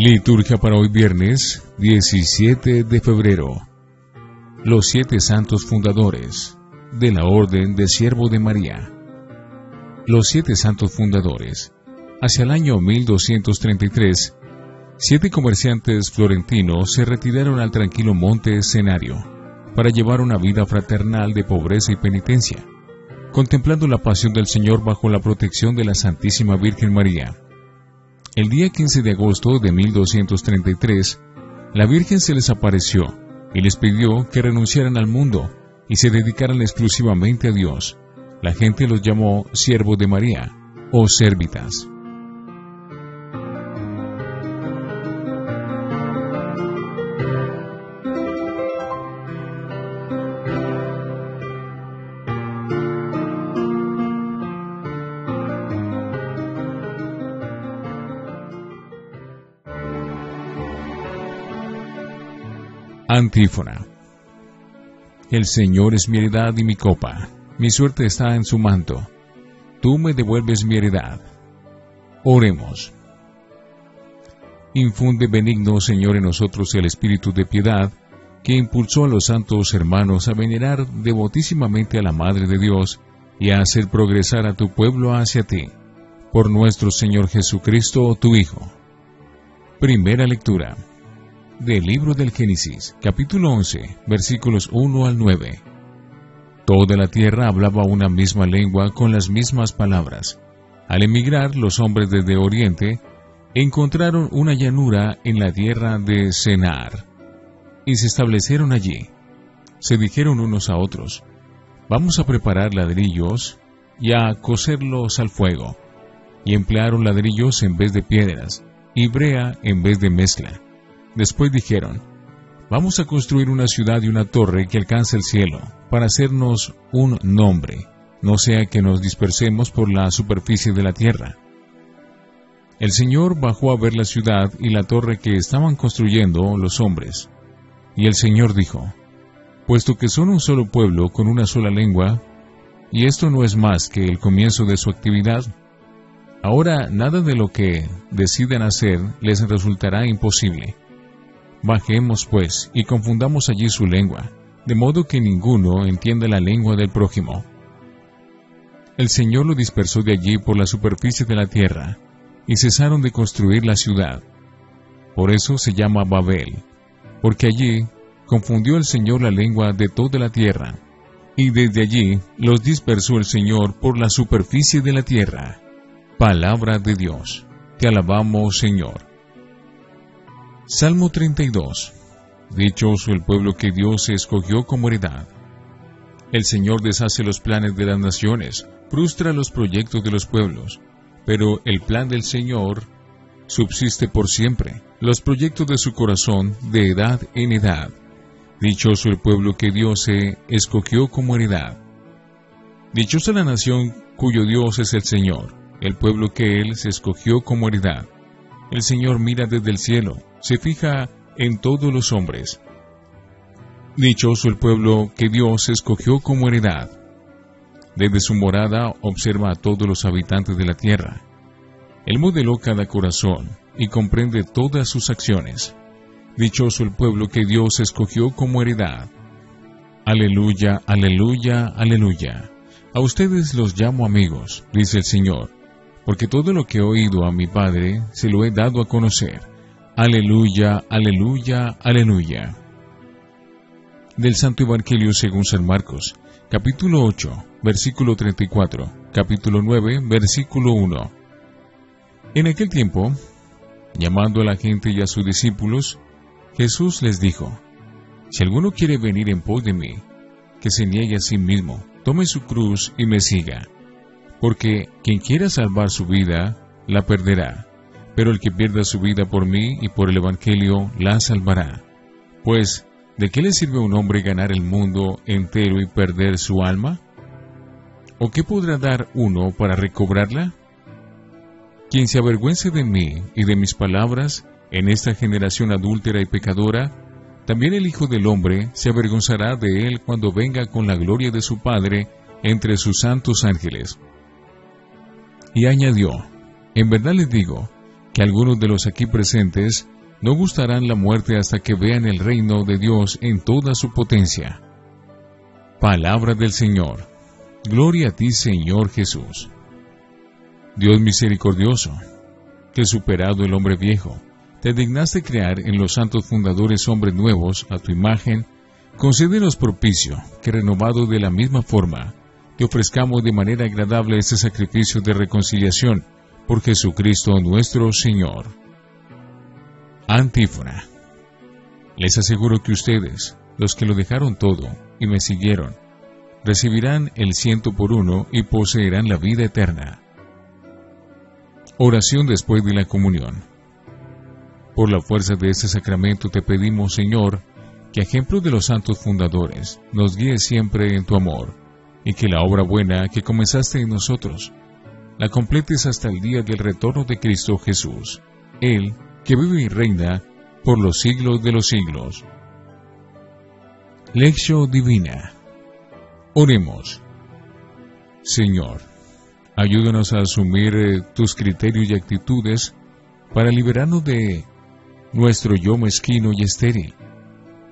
Liturgia para hoy viernes 17 de febrero. Los 7 santos fundadores de la Orden de Siervo de María. Los 7 santos fundadores. Hacia el año 1233, 7 comerciantes florentinos se retiraron al tranquilo monte Escenario para llevar una vida fraternal de pobreza y penitencia, contemplando la pasión del Señor bajo la protección de la Santísima Virgen María. El día 15 de agosto de 1233, la Virgen se les apareció y les pidió que renunciaran al mundo y se dedicaran exclusivamente a Dios. La gente los llamó siervos de María o sérvitas. Antífona. El Señor es mi heredad y mi copa, mi suerte está en su manto. Tú me devuelves mi heredad. Oremos. Infunde benigno, Señor, en nosotros el espíritu de piedad, que impulsó a los santos hermanos a venerar devotísimamente a la Madre de Dios y a hacer progresar a tu pueblo hacia ti. Por nuestro Señor Jesucristo, tu Hijo. Primera lectura del libro del Génesis, capítulo 11, versículos 1 al 9. Toda la tierra hablaba una misma lengua con las mismas palabras. Al emigrar, los hombres desde Oriente encontraron una llanura en la tierra de Senar y se establecieron allí. Se dijeron unos a otros: vamos a preparar ladrillos y a cocerlos al fuego. Y emplearon ladrillos en vez de piedras y brea en vez de mezcla. Después dijeron: vamos a construir una ciudad y una torre que alcance el cielo, para hacernos un nombre, no sea que nos dispersemos por la superficie de la tierra. El Señor bajó a ver la ciudad y la torre que estaban construyendo los hombres. Y el Señor dijo: puesto que son un solo pueblo con una sola lengua, y esto no es más que el comienzo de su actividad, ahora nada de lo que decidan hacer les resultará imposible. Bajemos, pues, y confundamos allí su lengua, de modo que ninguno entienda la lengua del prójimo. El Señor lo dispersó de allí por la superficie de la tierra, y cesaron de construir la ciudad. Por eso se llama Babel, porque allí confundió el Señor la lengua de toda la tierra, y desde allí los dispersó el Señor por la superficie de la tierra. Palabra de Dios. Te alabamos, Señor. Salmo 32. Dichoso el pueblo que Dios escogió como heredad. El Señor deshace los planes de las naciones, frustra los proyectos de los pueblos, pero el plan del Señor subsiste por siempre, los proyectos de su corazón de edad en edad. Dichoso el pueblo que Dios escogió como heredad. Dichosa la nación cuyo Dios es el Señor, el pueblo que Él se escogió como heredad. El Señor mira desde el cielo, se fija en todos los hombres. Dichoso el pueblo que Dios escogió como heredad. Desde su morada observa a todos los habitantes de la tierra. Él modeló cada corazón y comprende todas sus acciones. Dichoso el pueblo que Dios escogió como heredad. Aleluya, aleluya, aleluya. A ustedes los llamo amigos, dice el Señor, porque todo lo que he oído a mi Padre se lo he dado a conocer. Aleluya, aleluya, aleluya. Del Santo Evangelio según San Marcos, capítulo 8, versículo 34, capítulo 9, versículo 1. En aquel tiempo, llamando a la gente y a sus discípulos, Jesús les dijo: si alguno quiere venir en pos de mí, que se niegue a sí mismo, tome su cruz y me siga. Porque quien quiera salvar su vida, la perderá, pero el que pierda su vida por mí y por el Evangelio, la salvará. Pues, ¿de qué le sirve a un hombre ganar el mundo entero y perder su alma? ¿O qué podrá dar uno para recobrarla? Quien se avergüence de mí y de mis palabras en esta generación adúltera y pecadora, también el Hijo del Hombre se avergonzará de él cuando venga con la gloria de su Padre entre sus santos ángeles. Y añadió: en verdad les digo, que algunos de los aquí presentes no gustarán la muerte hasta que vean el reino de Dios en toda su potencia. Palabra del Señor. Gloria a ti, Señor Jesús. Dios misericordioso, que superado el hombre viejo, te dignaste crear en los santos fundadores hombres nuevos a tu imagen, concédenos propicio, que renovado de la misma forma, te ofrezcamos de manera agradable este sacrificio de reconciliación por Jesucristo nuestro Señor. Antífona. Les aseguro que ustedes, los que lo dejaron todo y me siguieron, recibirán el 100 y poseerán la vida eterna. Oración después de la comunión. Por la fuerza de este sacramento te pedimos, Señor, que a ejemplo de los santos fundadores, nos guíes siempre en tu amor, y que la obra buena que comenzaste en nosotros, la completes hasta el día del retorno de Cristo Jesús, Él, que vive y reina por los siglos de los siglos. Lección Divina. Oremos. Señor, ayúdanos a asumir tus criterios y actitudes para liberarnos de nuestro yo mezquino y estéril.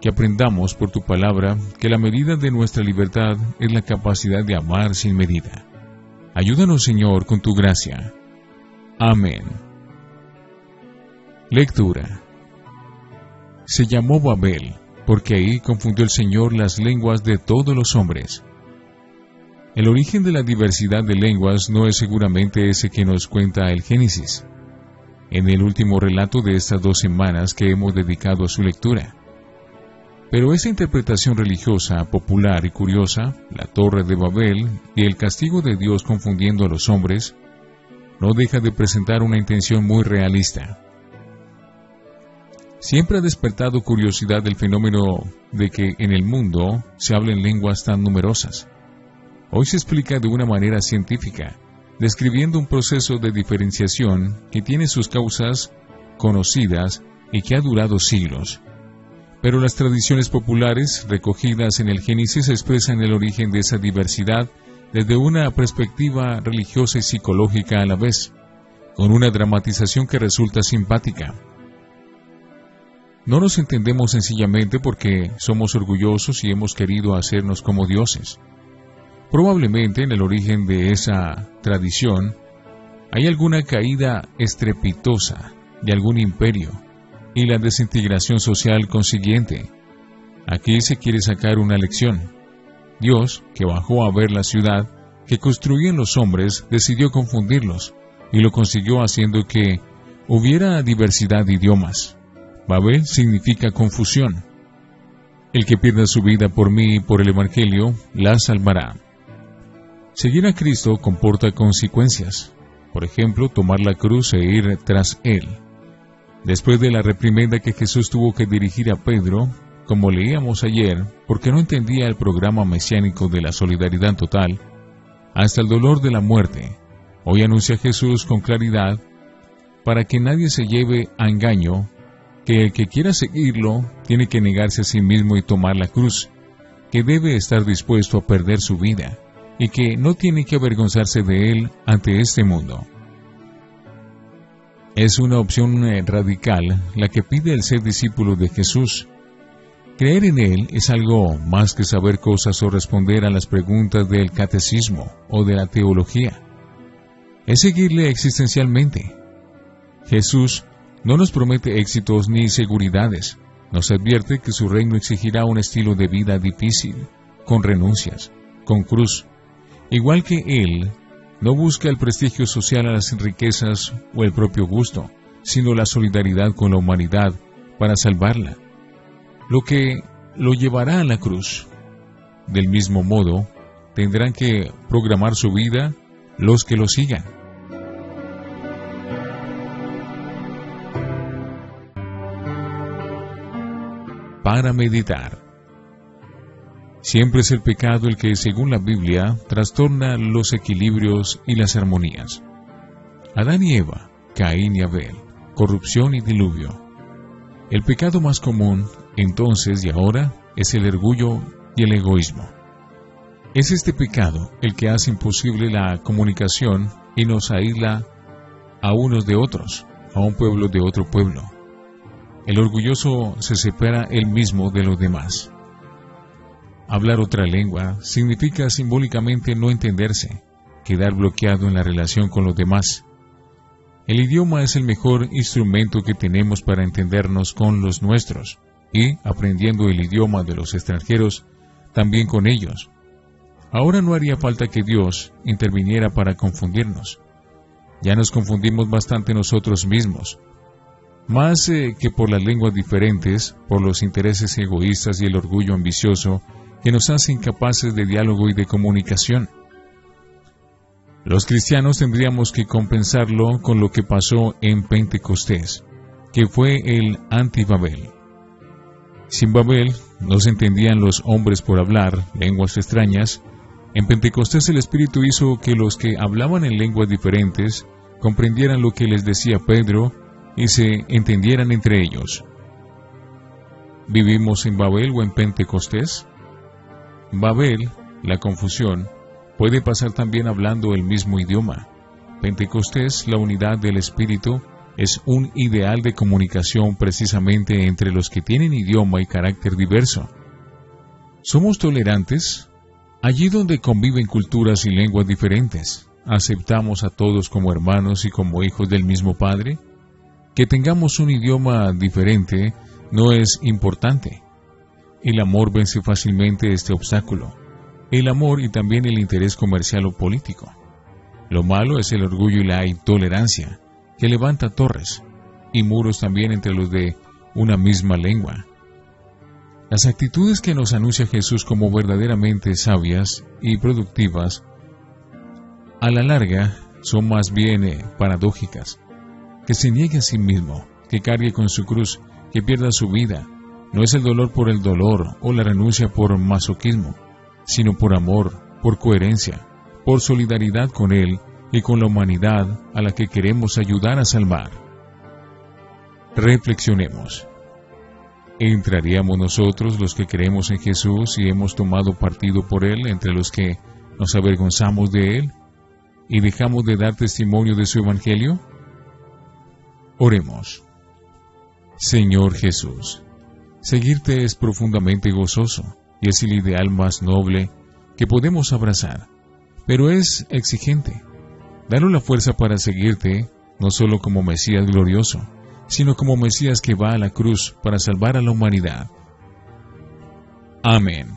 Que aprendamos por tu palabra que la medida de nuestra libertad es la capacidad de amar sin medida. Ayúdanos, Señor, con tu gracia. Amén. Lectura. Se llamó Babel, porque ahí confundió el Señor las lenguas de todos los hombres. El origen de la diversidad de lenguas no es seguramente ese que nos cuenta el Génesis, en el último relato de estas 2 semanas que hemos dedicado a su lectura. Pero esa interpretación religiosa, popular y curiosa, la Torre de Babel y el castigo de Dios confundiendo a los hombres, no deja de presentar una intención muy realista. Siempre ha despertado curiosidad el fenómeno de que en el mundo se hablen lenguas tan numerosas. Hoy se explica de una manera científica, describiendo un proceso de diferenciación que tiene sus causas conocidas y que ha durado siglos. Pero las tradiciones populares recogidas en el Génesis expresan el origen de esa diversidad desde una perspectiva religiosa y psicológica a la vez, con una dramatización que resulta simpática. No nos entendemos sencillamente porque somos orgullosos y hemos querido hacernos como dioses. Probablemente en el origen de esa tradición hay alguna caída estrepitosa de algún imperio y la desintegración social consiguiente. Aquí se quiere sacar una lección. Dios, que bajó a ver la ciudad que construían los hombres, decidió confundirlos, y lo consiguió haciendo que hubiera diversidad de idiomas. Babel significa confusión. El que pierda su vida por mí y por el Evangelio, la salvará. Seguir a Cristo comporta consecuencias. Por ejemplo, tomar la cruz e ir tras Él. Después de la reprimenda que Jesús tuvo que dirigir a Pedro, como leíamos ayer, porque no entendía el programa mesiánico de la solidaridad total, hasta el dolor de la muerte, hoy anuncia Jesús con claridad, para que nadie se lleve a engaño, que el que quiera seguirlo tiene que negarse a sí mismo y tomar la cruz, que debe estar dispuesto a perder su vida, y que no tiene que avergonzarse de él ante este mundo. Es una opción radical la que pide el ser discípulo de Jesús. Creer en Él es algo más que saber cosas o responder a las preguntas del catecismo o de la teología. Es seguirle existencialmente. Jesús no nos promete éxitos ni seguridades. Nos advierte que su reino exigirá un estilo de vida difícil, con renuncias, con cruz. Igual que Él, no busca el prestigio social a las riquezas o el propio gusto, sino la solidaridad con la humanidad para salvarla, lo que lo llevará a la cruz. Del mismo modo, tendrán que programar su vida los que lo sigan. Para meditar. Siempre es el pecado el que, según la Biblia, trastorna los equilibrios y las armonías. Adán y Eva, Caín y Abel, corrupción y diluvio. El pecado más común, entonces y ahora, es el orgullo y el egoísmo. Es este pecado el que hace imposible la comunicación y nos aísla a unos de otros, a un pueblo de otro pueblo. El orgulloso se separa él mismo de los demás. Hablar otra lengua significa simbólicamente no entenderse, quedar bloqueado en la relación con los demás. El idioma es el mejor instrumento que tenemos para entendernos con los nuestros, y, aprendiendo el idioma de los extranjeros, también con ellos. Ahora no haría falta que Dios interviniera para confundirnos. Ya nos confundimos bastante nosotros mismos, más que por las lenguas diferentes, por los intereses egoístas y el orgullo ambicioso que nos hace incapaces de diálogo y de comunicación. Los cristianos tendríamos que compensarlo con lo que pasó en Pentecostés, que fue el anti-Babel. Sin Babel no se entendían los hombres por hablar lenguas extrañas. En Pentecostés el Espíritu hizo que los que hablaban en lenguas diferentes comprendieran lo que les decía Pedro y se entendieran entre ellos. ¿Vivimos en Babel o en Pentecostés? Babel, la confusión, puede pasar también hablando el mismo idioma. Pentecostés, la unidad del Espíritu, es un ideal de comunicación precisamente entre los que tienen idioma y carácter diverso. ¿Somos tolerantes? Allí donde conviven culturas y lenguas diferentes, ¿aceptamos a todos como hermanos y como hijos del mismo Padre? Que tengamos un idioma diferente no es importante. El amor vence fácilmente este obstáculo. El amor y también el interés comercial o político. Lo malo es el orgullo y la intolerancia, que levanta torres y muros también entre los de una misma lengua. Las actitudes que nos anuncia Jesús como verdaderamente sabias y productivas, a la larga son más bien paradójicas. Que se niegue a sí mismo, que cargue con su cruz, que pierda su vida. No es el dolor por el dolor o la renuncia por masoquismo, sino por amor, por coherencia, por solidaridad con Él y con la humanidad a la que queremos ayudar a salvar. Reflexionemos. ¿Entraríamos nosotros, los que creemos en Jesús y hemos tomado partido por Él, entre los que nos avergonzamos de Él y dejamos de dar testimonio de su Evangelio? Oremos. Señor Jesús, seguirte es profundamente gozoso y es el ideal más noble que podemos abrazar, pero es exigente. Danos la fuerza para seguirte, no solo como Mesías glorioso, sino como Mesías que va a la cruz para salvar a la humanidad. Amén.